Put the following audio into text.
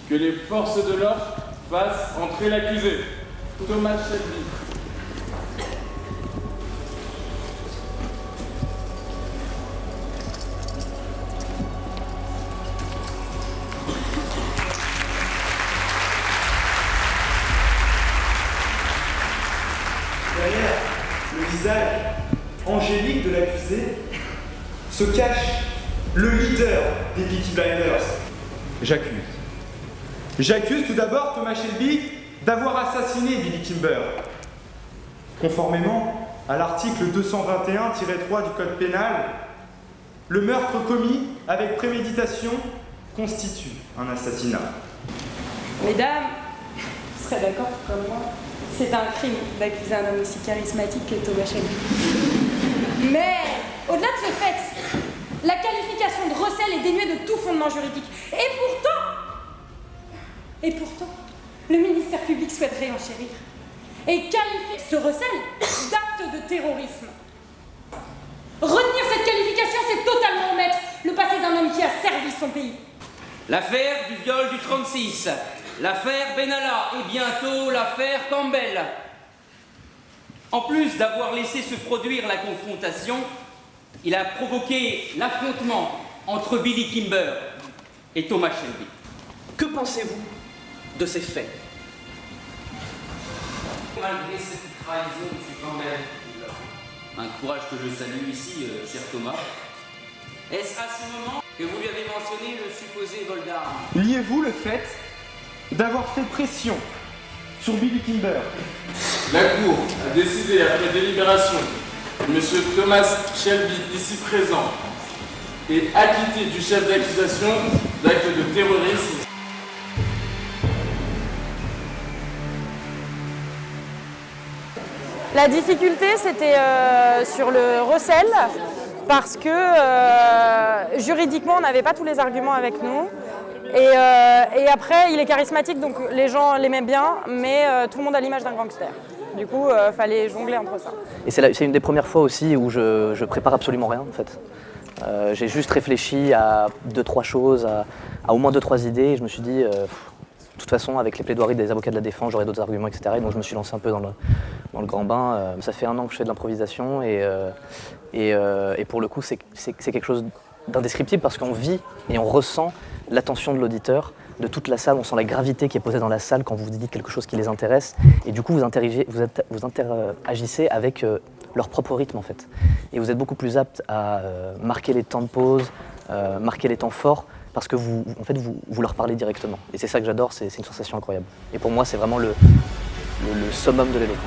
Que les forces de l'ordre fassent entrer l'accusé. Thomas Shelby. Derrière le visage angélique de l'accusé se cache le leader des Peaky Blinders. J'accuse tout d'abord Thomas Shelby d'avoir assassiné Billy Kimber. Conformément à l'article 221-3 du Code pénal, le meurtre commis avec préméditation constitue un assassinat. Mesdames, vous serez d'accord comme moi, c'est un crime d'accuser un homme aussi charismatique que Thomas Shelby. Mais, au-delà de ce fait, la qualification de recel est dénuée de tout fondement juridique. Et pourtant, le ministère public souhaite réenchérir et qualifier ce recel d'acte de terrorisme. Retenir cette qualification, c'est totalement omettre le passé d'un homme qui a servi son pays. L'affaire du viol du 36, l'affaire Benalla et bientôt l'affaire Campbell. En plus d'avoir laissé se produire la confrontation, il a provoqué l'affrontement entre Billy Kimber et Thomas Shelby. Que pensez-vous de ces faits? Malgré cette trahison, M. Campbell, un courage que je salue ici, cher Thomas, est-ce à ce moment que vous lui avez mentionné le supposé vol d'armes? Liez-vous le fait d'avoir fait pression sur Billy Kimber? La Cour a décidé, après délibération, que M. Thomas Shelby, ici présent, est acquitté du chef d'accusation d'acte de terrorisme. La difficulté, c'était sur le recel, parce que juridiquement, on n'avait pas tous les arguments avec nous. Et après, il est charismatique, donc les gens l'aimaient bien, mais tout le monde a l'image d'un gangster. Du coup, fallait jongler entre ça. Et c'est une des premières fois aussi où je prépare absolument rien, en fait. J'ai juste réfléchi à 2-3 choses, à au moins 2-3 idées, et je me suis dit... de toute façon, avec les plaidoiries des avocats de la défense, j'aurais d'autres arguments, etc. Et donc je me suis lancé un peu dans le grand bain. Ça fait 1 an que je fais de l'improvisation et pour le coup, c'est quelque chose d'indescriptible parce qu'on vit et on ressent l'attention de l'auditeur, de toute la salle. On sent la gravité qui est posée dans la salle quand vous dites quelque chose qui les intéresse. Et du coup, vous interagissez avec leur propre rythme, en fait. Et vous êtes beaucoup plus apte à marquer les temps de pause, marquer les temps forts, parce que vous leur parlez directement. Et c'est ça que j'adore, c'est une sensation incroyable. Et pour moi, c'est vraiment le summum de l'éloquence.